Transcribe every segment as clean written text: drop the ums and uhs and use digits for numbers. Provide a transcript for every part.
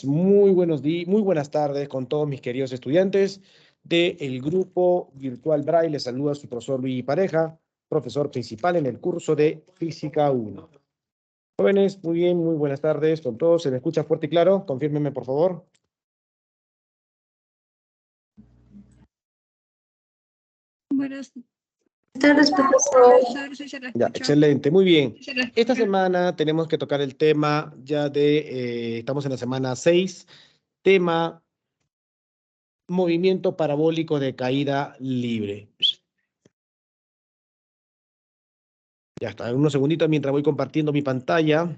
Muy buenos días, muy buenas tardes con todos mis queridos estudiantes del grupo virtual Braille. Les saluda su profesor Luis Pareja, profesor principal en el curso de Física 1. Jóvenes, muy bien, muy buenas tardes con todos. ¿Se me escucha fuerte y claro? Confírmenme, por favor. Buenas tardes, profesor. Sí, se la Ya, escucho. excelente, muy bien. Sí, se la Esta escucho. semana tenemos que tocar el tema ya estamos en la semana 6, tema movimiento parabólico de caída libre. Ya está, unos segunditos mientras voy compartiendo mi pantalla.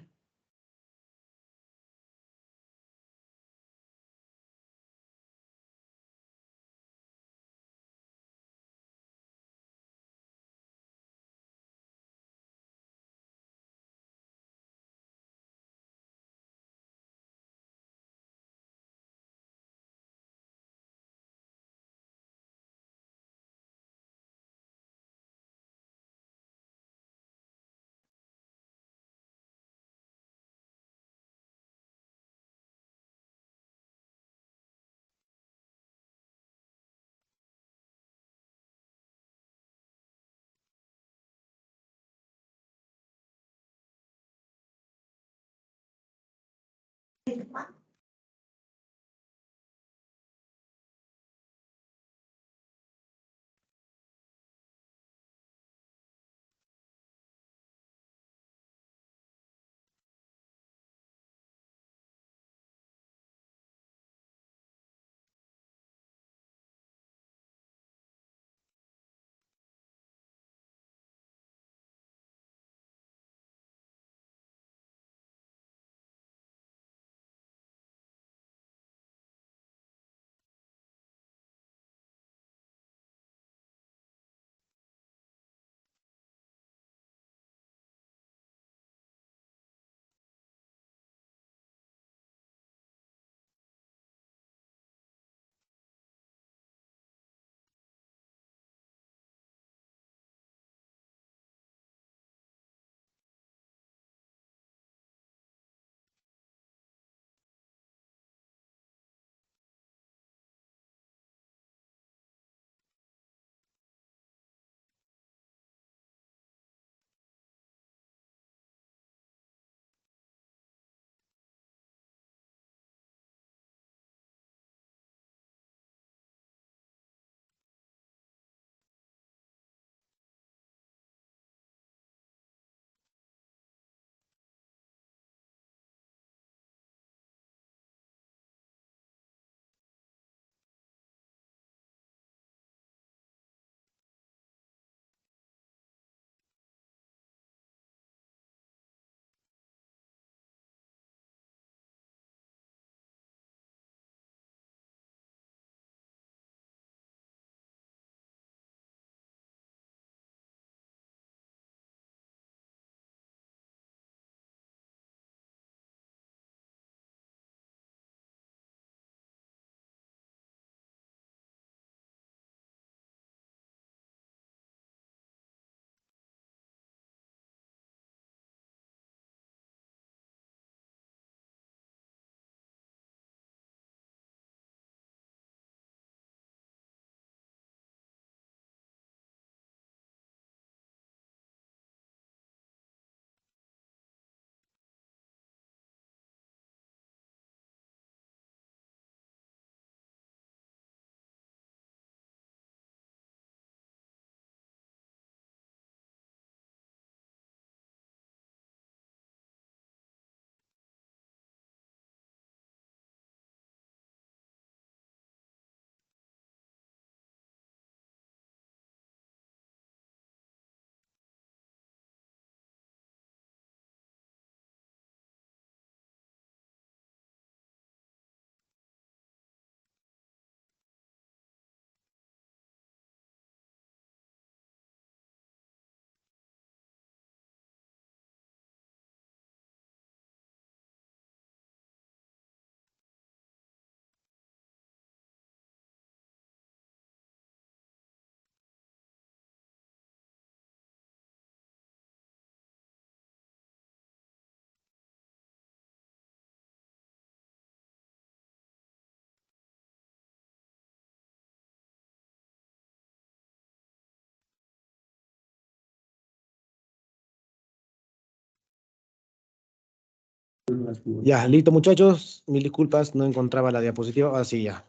Ya, listo, muchachos. Mil disculpas, no encontraba la diapositiva. Ahora sí, ya.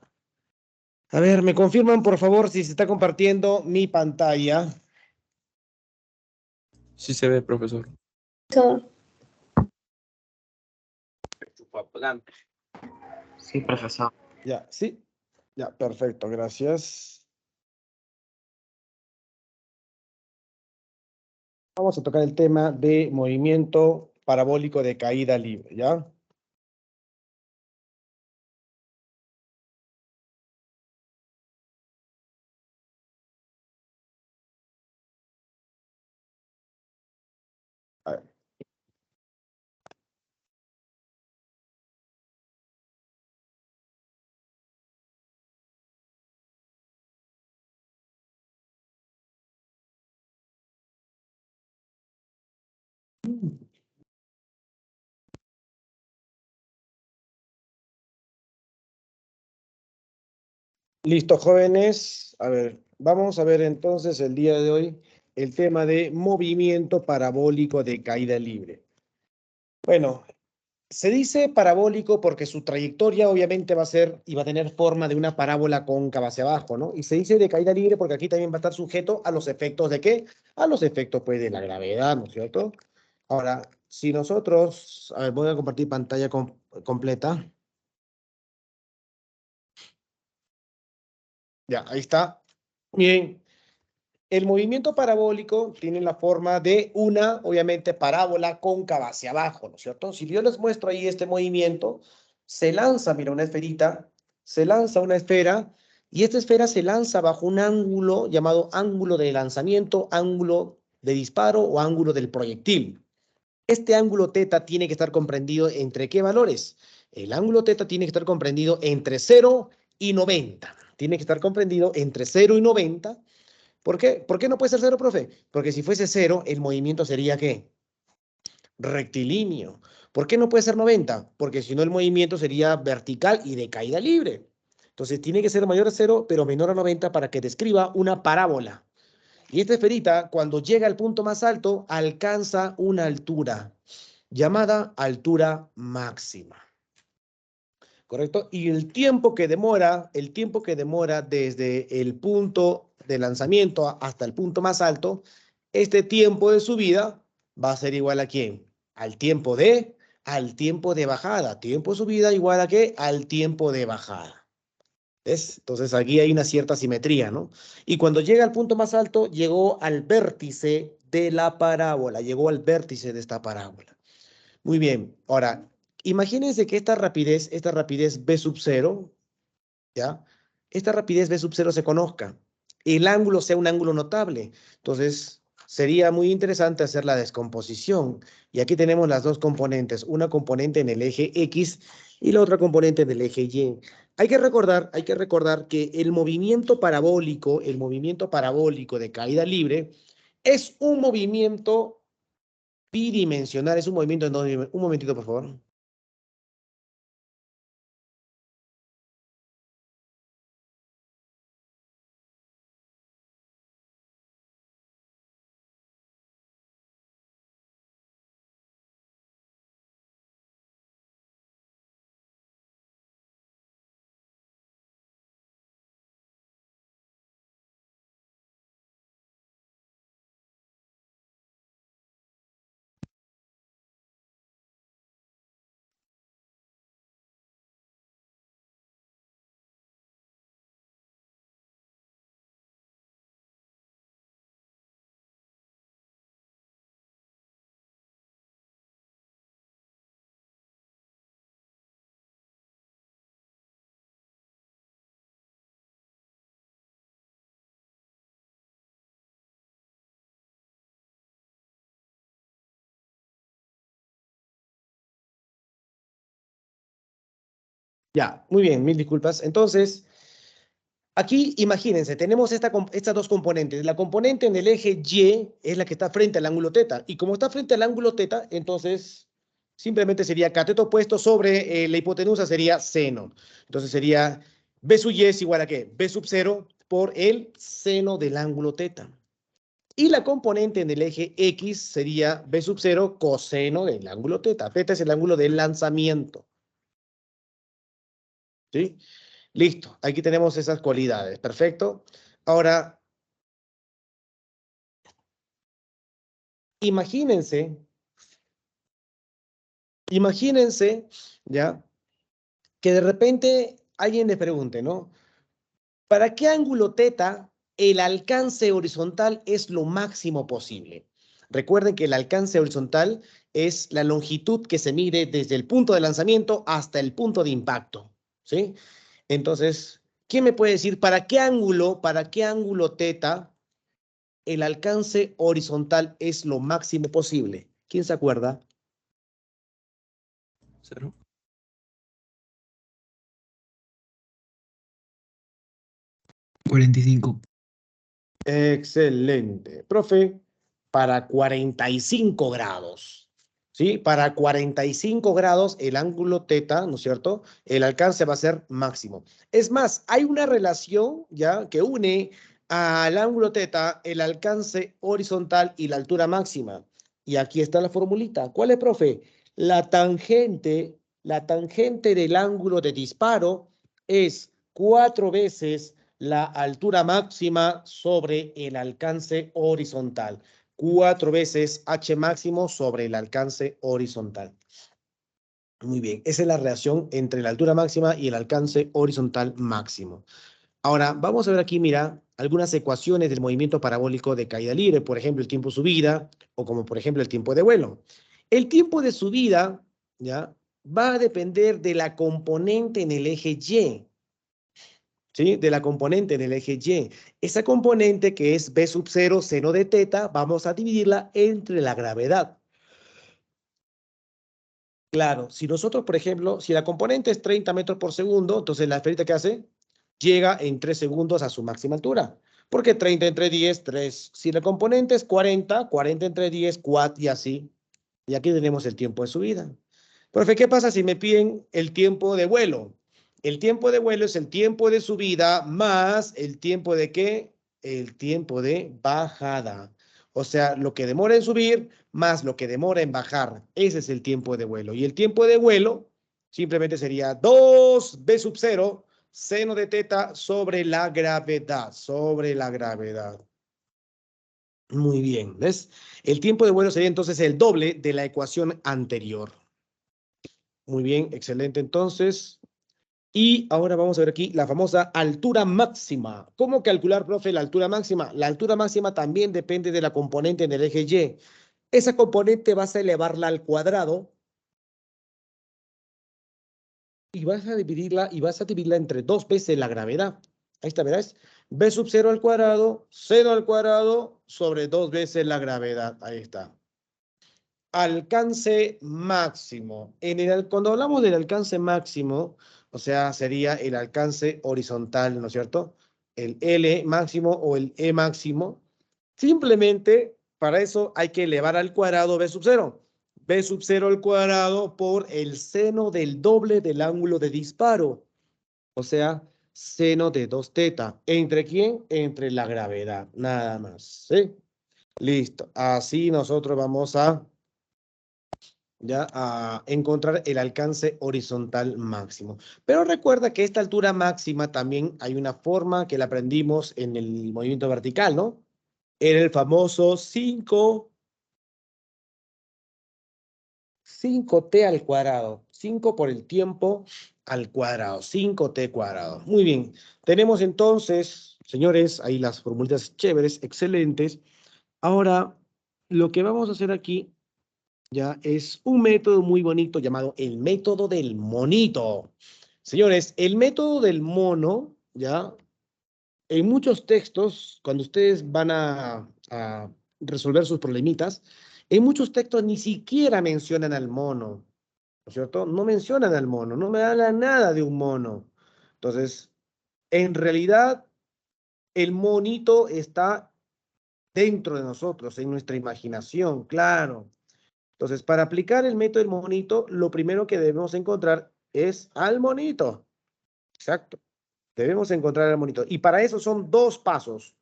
A ver, ¿me confirman, por favor, si se está compartiendo mi pantalla? Sí se ve, profesor. Sí, profesor. Ya, sí. Ya, perfecto, gracias. Vamos a tocar el tema de movimiento parabólico de caída libre, ¿ya? A ver. Listo, jóvenes. A ver, vamos a ver entonces el día de hoy el tema de movimiento parabólico de caída libre. Bueno, se dice parabólico porque su trayectoria obviamente va a ser y va a tener forma de una parábola cóncava hacia abajo, ¿no? Y se dice de caída libre porque aquí también va a estar sujeto a los efectos ¿de qué? A los efectos, pues, de la gravedad, ¿no es cierto? Ahora, si nosotros, a ver, voy a compartir pantalla completa. Ya, ahí está. Bien. El movimiento parabólico tiene la forma de una, obviamente, parábola cóncava hacia abajo, ¿no es cierto? Si yo les muestro ahí este movimiento, se lanza, mira, una esferita, se lanza una esfera, y esta esfera se lanza bajo un ángulo llamado ángulo de lanzamiento, ángulo de disparo o ángulo del proyectil. Este ángulo teta tiene que estar comprendido entre ¿qué valores? El ángulo teta tiene que estar comprendido entre 0 y 90. Tiene que estar comprendido entre 0 y 90. ¿Por qué? ¿Por qué no puede ser 0, profe? Porque si fuese 0, el movimiento sería ¿qué? Rectilíneo. ¿Por qué no puede ser 90? Porque si no, el movimiento sería vertical y de caída libre. Entonces, tiene que ser mayor a 0, pero menor a 90 para que describa una parábola. Y esta esferita, cuando llega al punto más alto, alcanza una altura llamada altura máxima. ¿Correcto? Y el tiempo que demora desde el punto de lanzamiento hasta el punto más alto, este tiempo de subida va a ser igual a ¿quién? Al tiempo de bajada. Tiempo de subida igual a ¿qué? Al tiempo de bajada. ¿Ves? Entonces aquí hay una cierta simetría, ¿no? Y cuando llega al punto más alto, llegó al vértice de la parábola, llegó al vértice de esta parábola. Muy bien. Ahora, imagínense que esta rapidez V sub 0, ¿ya? Esta rapidez V sub 0 se conozca. El ángulo sea un ángulo notable. Entonces, sería muy interesante hacer la descomposición. Y aquí tenemos las dos componentes. Una componente en el eje X y la otra componente en el eje Y. Hay que recordar que el movimiento parabólico de caída libre es un movimiento bidimensional, es un movimiento en dos dimensiones. Un momentito, por favor. Ya, muy bien, mil disculpas. Entonces, aquí imagínense, tenemos estas dos componentes. La componente en el eje Y es la que está frente al ángulo teta. Y como está frente al ángulo teta, entonces simplemente sería cateto opuesto sobre la hipotenusa sería seno. Entonces sería B sub Y es igual a ¿qué? B sub 0 por el seno del ángulo teta. Y la componente en el eje X sería B sub 0 coseno del ángulo teta. Teta es el ángulo del lanzamiento. ¿Sí? Listo, aquí tenemos esas cualidades. Perfecto. Ahora, imagínense, ¿ya? Que de repente alguien le pregunte, ¿no? ¿Para qué ángulo teta el alcance horizontal es lo máximo posible? Recuerden que el alcance horizontal es la longitud que se mide desde el punto de lanzamiento hasta el punto de impacto, ¿sí? Entonces, ¿quién me puede decir para qué ángulo teta el alcance horizontal es lo máximo posible? ¿Quién se acuerda? 0. 45. Excelente. Profe, para 45 grados, ¿sí? Para 45 grados el ángulo teta, ¿no es cierto? El alcance va a ser máximo. Es más, hay una relación, ¿ya? Que une al ángulo teta el alcance horizontal y la altura máxima. Y aquí está la formulita. ¿Cuál es, profe? La tangente del ángulo de disparo es 4 veces la altura máxima sobre el alcance horizontal. 4 veces h máximo sobre el alcance horizontal. Muy bien, esa es la relación entre la altura máxima y el alcance horizontal máximo. Ahora, vamos a ver aquí, mira, algunas ecuaciones del movimiento parabólico de caída libre, por ejemplo, el tiempo subida o como por ejemplo el tiempo de vuelo. El tiempo de subida, ¿ya? Va a depender de la componente en el eje Y. ¿Sí? De la componente en el eje Y. Esa componente que es B sub 0 seno de teta, vamos a dividirla entre la gravedad. Claro, si nosotros, por ejemplo, si la componente es 30 metros por segundo, entonces la esferita que hace, llega en 3 segundos a su máxima altura. Porque 30 entre 10, 3. Si la componente es 40, 40 entre 10, 4 y así. Y aquí tenemos el tiempo de subida. Profe, ¿qué pasa si me piden el tiempo de vuelo? El tiempo de vuelo es el tiempo de subida más el tiempo de ¿qué? El tiempo de bajada. O sea, lo que demora en subir más lo que demora en bajar. Ese es el tiempo de vuelo. Y el tiempo de vuelo simplemente sería 2b sub 0 seno de teta sobre la gravedad. Sobre la gravedad. Muy bien, ¿ves? El tiempo de vuelo sería entonces el doble de la ecuación anterior. Muy bien, excelente entonces. Y ahora vamos a ver aquí la famosa altura máxima. ¿Cómo calcular, profe, la altura máxima? La altura máxima también depende de la componente en el eje Y. Esa componente vas a elevarla al cuadrado y vas a dividirla entre 2 veces la gravedad. Ahí está, verás. B sub 0 al cuadrado, seno al cuadrado sobre 2 veces la gravedad. Ahí está. Alcance máximo. Cuando hablamos del alcance máximo, o sea, sería el alcance horizontal, ¿no es cierto? El L máximo o el E máximo. Simplemente para eso hay que elevar al cuadrado B sub 0. B sub 0 al cuadrado por el seno del doble del ángulo de disparo. O sea, seno de 2 teta. ¿Entre quién? Entre la gravedad, nada más. ¿Sí? Listo. Así nosotros vamos a encontrar el alcance horizontal máximo. Pero recuerda que esta altura máxima también hay una forma que la aprendimos en el movimiento vertical, ¿no? Era el famoso 5t al cuadrado. 5 por el tiempo al cuadrado. 5t cuadrado. Muy bien. Tenemos entonces, señores, ahí las formulitas chéveres, excelentes. Ahora, lo que vamos a hacer aquí ya es un método muy bonito llamado el método del monito. Señores, el método del mono, ya, en muchos textos, cuando ustedes van a resolver sus problemitas, en muchos textos ni siquiera mencionan al mono, ¿no es cierto? No mencionan al mono, no me hablan nada de un mono. Entonces, en realidad, el monito está dentro de nosotros, en nuestra imaginación, claro. Entonces, para aplicar el método del monito, lo primero que debemos encontrar es al monito. Exacto. Debemos encontrar al monito. Y para eso son 2 pasos.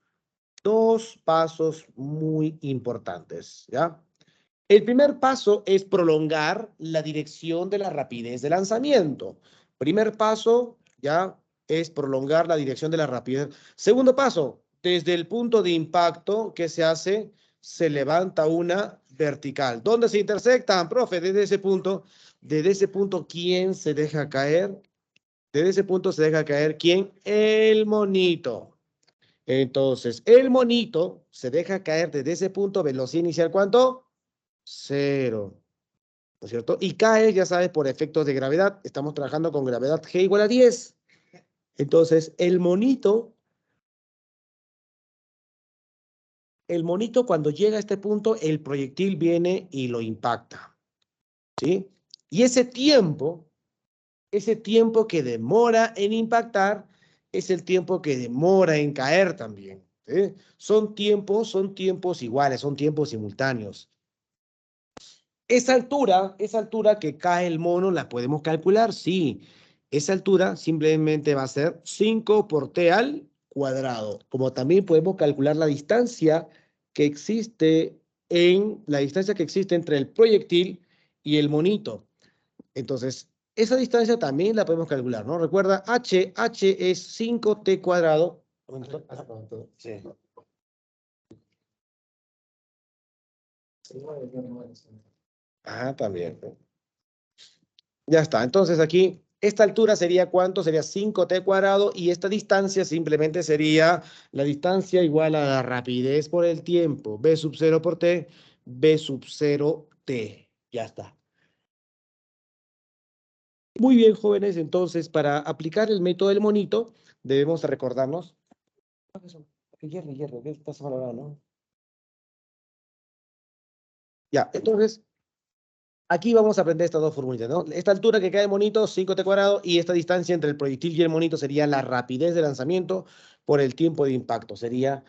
Dos pasos muy importantes, ¿ya? El primer paso es prolongar la dirección de la rapidez de lanzamiento. Primer paso, ya, es prolongar la dirección de la rapidez. Segundo paso, desde el punto de impacto, ¿qué se hace? Se levanta una vertical. ¿Dónde se intersectan, profe? Desde ese punto, ¿quién se deja caer? Desde ese punto se deja caer, ¿quién? El monito. Entonces, el monito se deja caer desde ese punto, velocidad inicial, ¿cuánto? Cero, ¿no es cierto? Y cae, ya sabes, por efectos de gravedad. Estamos trabajando con gravedad G igual a 10. Entonces, el monito cuando llega a este punto, el proyectil viene y lo impacta, ¿sí? Y ese tiempo que demora en impactar, es el tiempo que demora en caer también, ¿sí? Son tiempos iguales, son tiempos simultáneos. Esa altura que cae el mono, ¿la podemos calcular? Sí. Esa altura simplemente va a ser 5 por t al cuadrado. Como también podemos calcular la distancia que existe entre el proyectil y el monito. Entonces, esa distancia también la podemos calcular, ¿no? Recuerda, h es 5t cuadrado. Sí. Ah, también. Ya está. Entonces aquí, esta altura sería ¿cuánto? Sería 5t cuadrado y esta distancia simplemente sería la distancia igual a la rapidez por el tiempo. B sub 0 por t, B sub 0 t. Ya está. Muy bien, jóvenes. Entonces, para aplicar el método del monito, debemos recordarnos. Hierro, ¿qué estás hablando, no? Ya, entonces, aquí vamos a aprender estas dos formulitas, ¿no? Esta altura que cae el monito, 5t cuadrado, y esta distancia entre el proyectil y el monito sería la rapidez de lanzamiento por el tiempo de impacto. Sería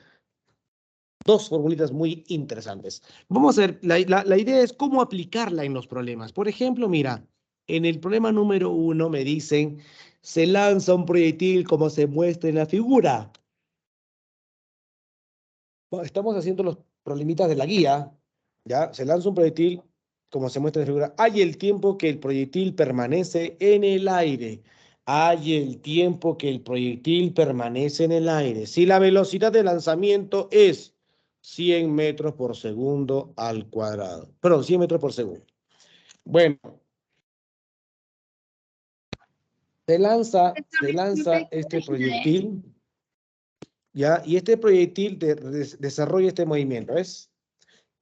dos formulitas muy interesantes. Vamos a ver, la idea es cómo aplicarla en los problemas. Por ejemplo, mira, en el problema número 1 me dicen, se lanza un proyectil como se muestra en la figura. Estamos haciendo los problemitas de la guía, ¿ya? Se lanza un proyectil, como se muestra en la figura. Hay el tiempo que el proyectil permanece en el aire. Hay el tiempo que el proyectil permanece en el aire. Si la velocidad de lanzamiento es 100 metros por segundo al cuadrado. Perdón, 100 metros por segundo. Bueno, se lanza este proyectil, ¿ya? Y este proyectil desarrolla este movimiento, ¿ves?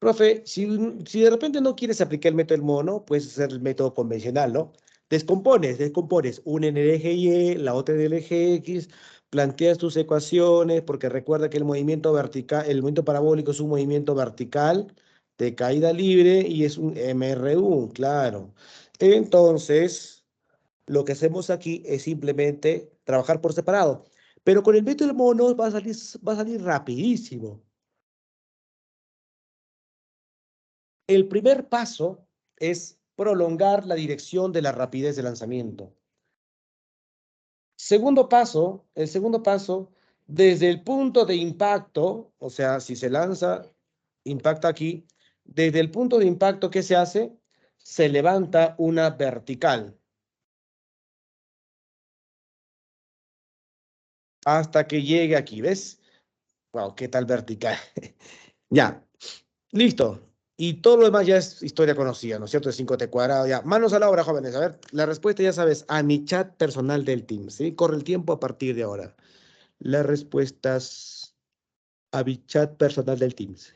Profe, si de repente no quieres aplicar el método del mono, puedes hacer el método convencional, ¿no? Descompones una en el eje Y, la otra en el eje X, planteas tus ecuaciones, porque recuerda que el movimiento vertical, el movimiento parabólico es un movimiento vertical de caída libre y es un MRU, claro. Entonces, lo que hacemos aquí es simplemente trabajar por separado. Pero con el método del mono va a salir rapidísimo. El primer paso es prolongar la dirección de la rapidez de lanzamiento. El segundo paso, desde el punto de impacto, o sea, si se lanza, impacta aquí, desde el punto de impacto, ¿qué se hace? Se levanta una vertical hasta que llegue aquí, ¿ves? Wow, ¿qué tal vertical? Ya, listo. Y todo lo demás ya es historia conocida, ¿no es cierto? De 5t cuadrado, ya. Manos a la obra, jóvenes. A ver, la respuesta ya sabes, a mi chat personal del Teams, ¿sí? Corre el tiempo a partir de ahora. Las respuestas a mi chat personal del Teams.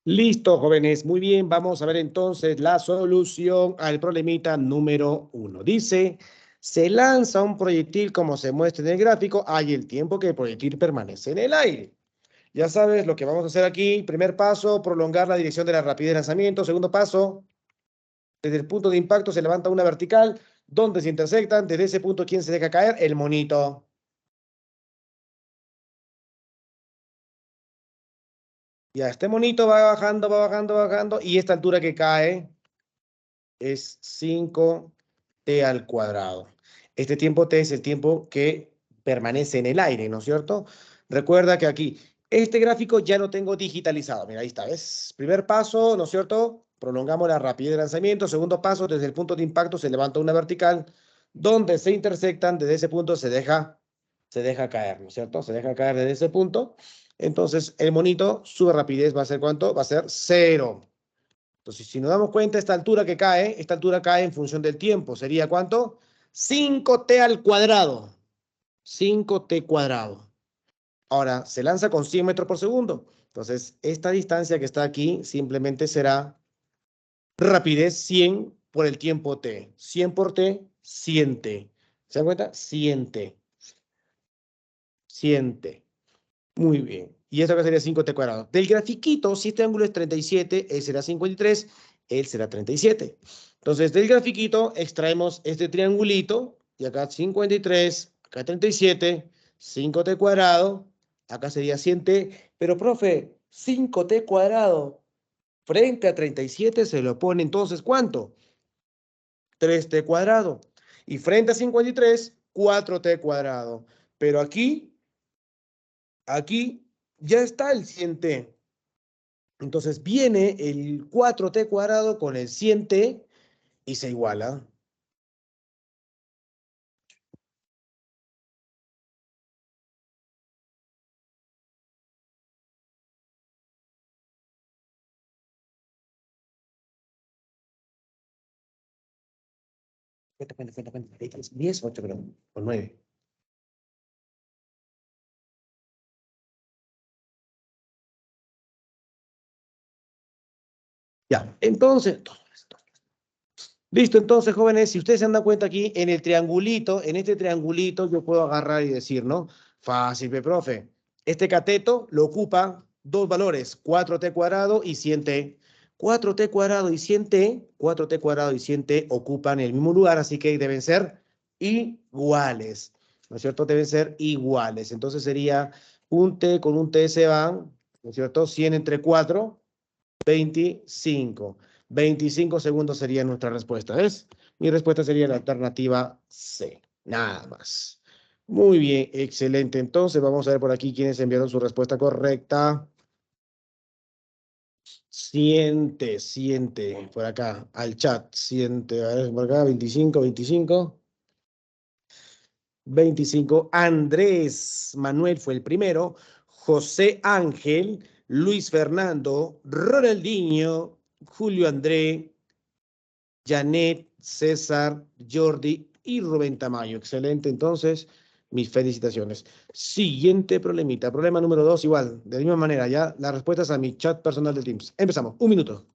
Listo, jóvenes. Muy bien, vamos a ver entonces la solución al problemita número 1. Dice, se lanza un proyectil como se muestra en el gráfico, hay el tiempo que el proyectil permanece en el aire. Ya sabes lo que vamos a hacer aquí. Primer paso, prolongar la dirección de la rapidez de lanzamiento. Segundo paso, desde el punto de impacto se levanta una vertical donde se intersectan. Desde ese punto, ¿quién se deja caer? El monito. Ya, este monito va bajando, va bajando, va bajando. Y esta altura que cae es 5t al cuadrado. Este tiempo t es el tiempo que permanece en el aire, ¿no es cierto? Recuerda que aquí, este gráfico ya lo tengo digitalizado. Mira, ahí está, ¿ves? Primer paso, ¿no es cierto? Prolongamos la rapidez de lanzamiento. Segundo paso, desde el punto de impacto se levanta una vertical donde se intersectan. Desde ese punto se deja caer, ¿no es cierto? Se deja caer desde ese punto. Entonces, el monito, su rapidez va a ser ¿cuánto? Va a ser 0. Entonces, si nos damos cuenta, esta altura cae en función del tiempo. ¿Sería cuánto? 5t al cuadrado. 5t cuadrado. Ahora, se lanza con 100 metros por segundo. Entonces, esta distancia que está aquí simplemente será rapidez 100 por el tiempo t. 100 por t, 100t. ¿Se dan cuenta? 100t. 100t. Muy bien. Y esto acá sería 5t cuadrado. Del grafiquito, si este ángulo es 37, él será 53, él será 37. Entonces, del grafiquito extraemos este triangulito, y acá 53, acá 37, 5t cuadrado, acá sería 100t, pero profe, 5t cuadrado frente a 37 se lo pone entonces, ¿cuánto? 3t cuadrado. Y frente a 53, 4t cuadrado. Pero aquí ya está el 100t. Entonces viene el 4t cuadrado con el 100t y se iguala. Cuenta. 10, 8 creo, o 9. Ya, entonces, listo, entonces, jóvenes, si ustedes se han dado cuenta aquí, en el triangulito, en este triangulito, yo puedo agarrar y decir, ¿no? Fácil, profe. Este cateto lo ocupa dos valores, 4t cuadrado y 100t. 4t cuadrado y 100t, 4t cuadrado y 100t ocupan el mismo lugar, así que deben ser iguales, ¿no es cierto? Deben ser iguales. Entonces sería un t con un t se van, ¿no es cierto? 100 entre 4, 25. 25 segundos sería nuestra respuesta, ¿ves? Mi respuesta sería la alternativa C. Nada más. Muy bien, excelente. Entonces vamos a ver por aquí quiénes enviaron su respuesta correcta. Siente, por acá, al chat. Siente, a ver, por acá, 25, 25. 25. Andrés Manuel fue el primero. José Ángel, Luis Fernando, Ronaldinho, Julio André, Janet, César, Jordi y Rubén Tamayo. Excelente, entonces, mis felicitaciones. Siguiente problemita. Problema número 2, igual, de la misma manera, ya las respuestas a mi chat personal de Teams. Empezamos, 1 minuto.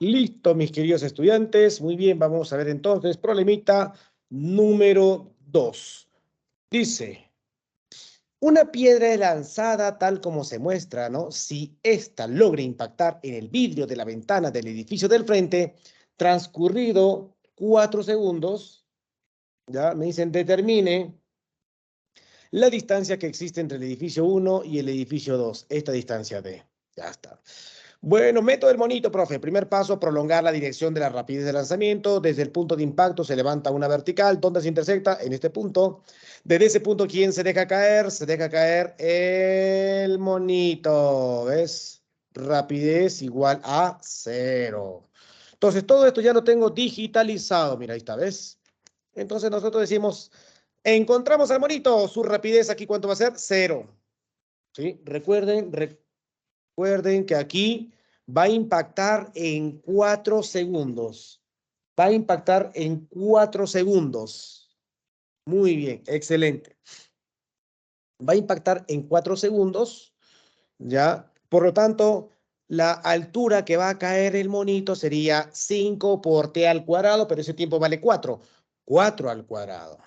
Listo, mis queridos estudiantes. Muy bien, vamos a ver entonces. Problemita número 2. Dice, una piedra es lanzada tal como se muestra, ¿no? Si ésta logra impactar en el vidrio de la ventana del edificio del frente, transcurrido 4 segundos, ya me dicen determine la distancia que existe entre el edificio 1 y el edificio 2. Esta distancia D. Ya está. Bueno, método del monito, profe. Primer paso, prolongar la dirección de la rapidez de lanzamiento. Desde el punto de impacto se levanta una vertical. ¿Dónde se intersecta? En este punto. Desde ese punto, ¿quién se deja caer? Se deja caer el monito. ¿Ves? Rapidez igual a 0. Entonces, todo esto ya lo tengo digitalizado. Mira, ahí está, ¿ves? Entonces, nosotros decimos, encontramos al monito. Su rapidez aquí, ¿cuánto va a ser? 0. ¿Sí? Recuerden que aquí va a impactar en 4 segundos. Va a impactar en 4 segundos. Muy bien, excelente. Va a impactar en 4 segundos, ¿ya? Por lo tanto, la altura que va a caer el monito sería 5 por t al cuadrado, pero ese tiempo vale 4. 4 al cuadrado.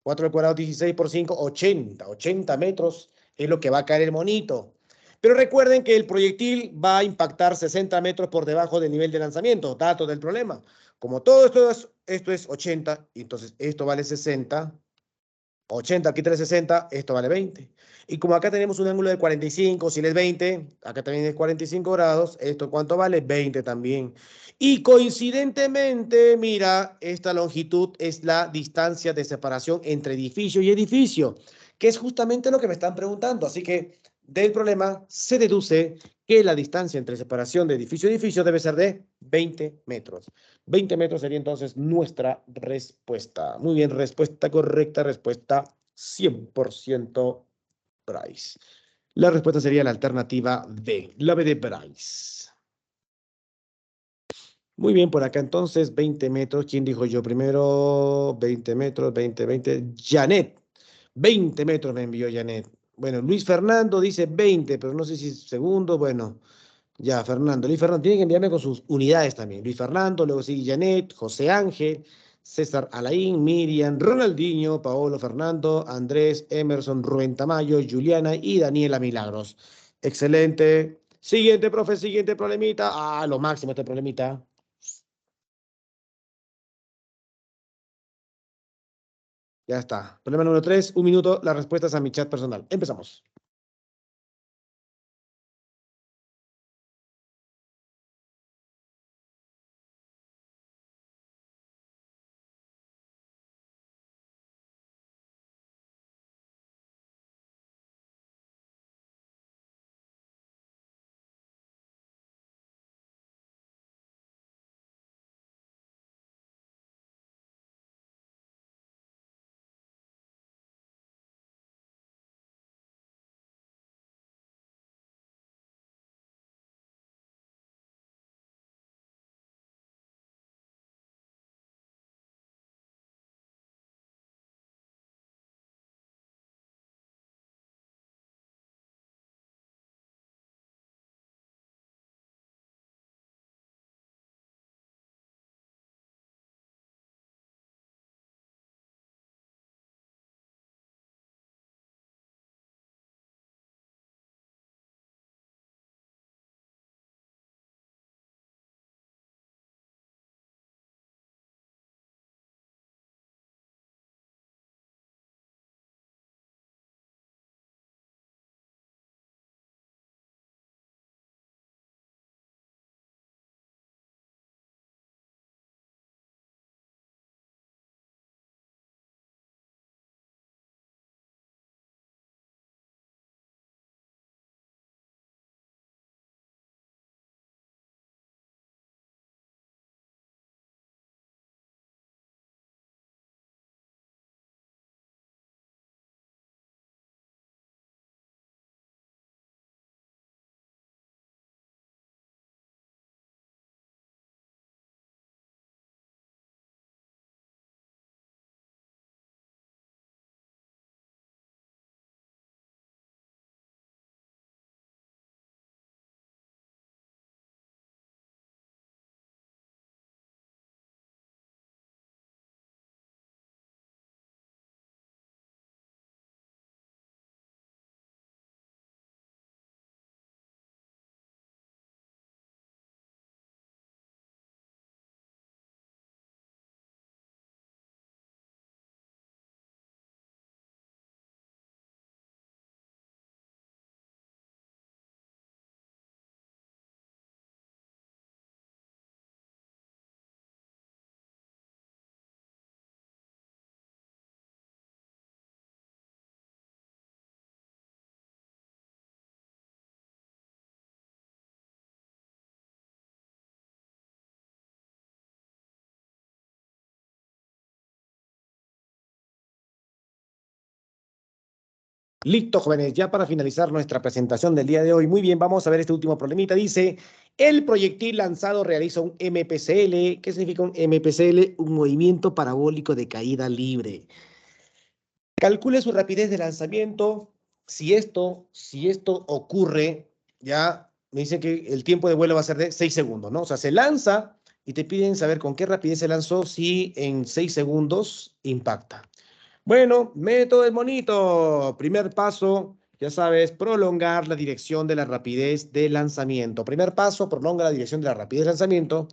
4 al cuadrado, 16 por 5, 80. 80 metros es lo que va a caer el monito. Pero recuerden que el proyectil va a impactar 60 metros por debajo del nivel de lanzamiento. Dato del problema. Como todo esto es 80, entonces esto vale 60. 80, aquí 360, esto vale 20. Y como acá tenemos un ángulo de 45, si él es 20, acá también es 45 grados, ¿esto cuánto vale? 20 también. Y coincidentemente, mira, esta longitud es la distancia de separación entre edificio y edificio, que es justamente lo que me están preguntando. Así que del problema se deduce que la distancia entre separación de edificio y edificio debe ser de 20 metros. 20 metros sería entonces nuestra respuesta. Muy bien, respuesta correcta, respuesta 100% Bryce. La respuesta sería la alternativa D, la B de Bryce. Muy bien, por acá entonces 20 metros. ¿Quién dijo yo primero? 20 metros, 20, 20. Janet. 20 metros me envió Janet. Bueno, Luis Fernando dice 20, pero no sé si segundo. Bueno, ya, Fernando. Luis Fernando, tiene que enviarme con sus unidades también. Luis Fernando, luego sigue Janet, José Ángel, César Alain, Miriam, Ronaldinho, Paolo Fernando, Andrés, Emerson, Rubén Tamayo, Juliana y Daniela Milagros. Excelente. Siguiente, profe, siguiente problemita. Ah, lo máximo este problemita. Ya está. Problema número 3, un minuto, las respuestas a mi chat personal. Empezamos. Listo, jóvenes, ya para finalizar nuestra presentación del día de hoy. Muy bien, vamos a ver este último problemita. Dice, el proyectil lanzado realiza un MPCL. ¿Qué significa un MPCL? Un movimiento parabólico de caída libre. Calcule su rapidez de lanzamiento. Si esto ocurre, ya me dice que el tiempo de vuelo va a ser de 6 segundos, ¿no? O sea, se lanza y te piden saber con qué rapidez se lanzó si en 6 segundos impacta. Bueno, método del monito. Primer paso, ya sabes, prolongar la dirección de la rapidez de lanzamiento. Primer paso, prolonga la dirección de la rapidez de lanzamiento.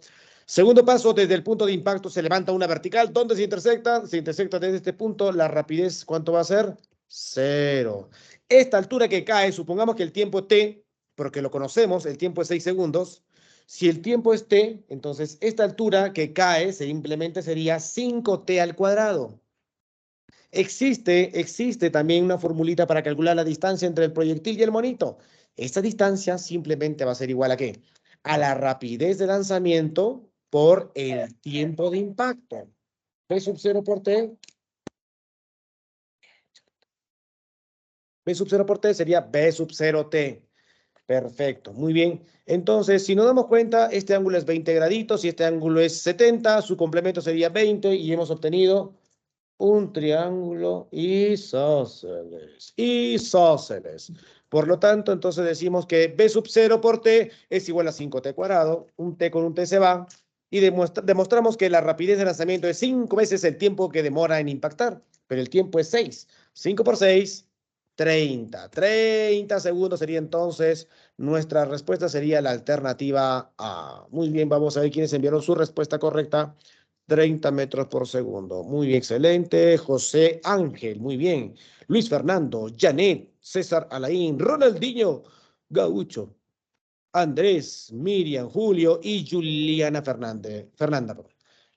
Segundo paso, desde el punto de impacto se levanta una vertical. ¿Dónde se intersecta? Se intersecta desde este punto. La rapidez, ¿cuánto va a ser? 0. Esta altura que cae, supongamos que el tiempo t, porque lo conocemos, el tiempo es 6 segundos. Si el tiempo es t, entonces esta altura que cae simplemente sería 5t al cuadrado. Existe también una formulita para calcular la distancia entre el proyectil y el monito. Esta distancia simplemente va a ser igual a ¿qué? A la rapidez de lanzamiento por el tiempo de impacto. B sub 0 por T. B sub 0 por T sería B sub 0 T. Perfecto, muy bien. Entonces, si nos damos cuenta, este ángulo es 20 graditos y este ángulo es 70, su complemento sería 20 y hemos obtenido un triángulo isósceles. Isósceles. Por lo tanto, entonces decimos que B sub 0 por T es igual a 5T cuadrado. Un T con un T se va. Y demostramos que la rapidez de lanzamiento es 5 veces el tiempo que demora en impactar. Pero el tiempo es 6. 5 por 6, 30. 30 segundos sería entonces nuestra respuesta, sería la alternativa A. Muy bien, vamos a ver quiénes enviaron su respuesta correcta. 30 metros por segundo. Muy bien, excelente. José Ángel, muy bien. Luis Fernando, Janet, César Alain, Ronaldinho, Gaucho, Andrés, Miriam, Julio y Juliana Fernanda. Perdón.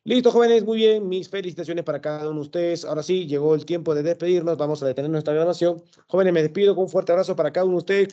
Listo, jóvenes, muy bien. Mis felicitaciones para cada uno de ustedes. Ahora sí, llegó el tiempo de despedirnos. Vamos a detener nuestra grabación. Jóvenes, me despido con un fuerte abrazo para cada uno de ustedes.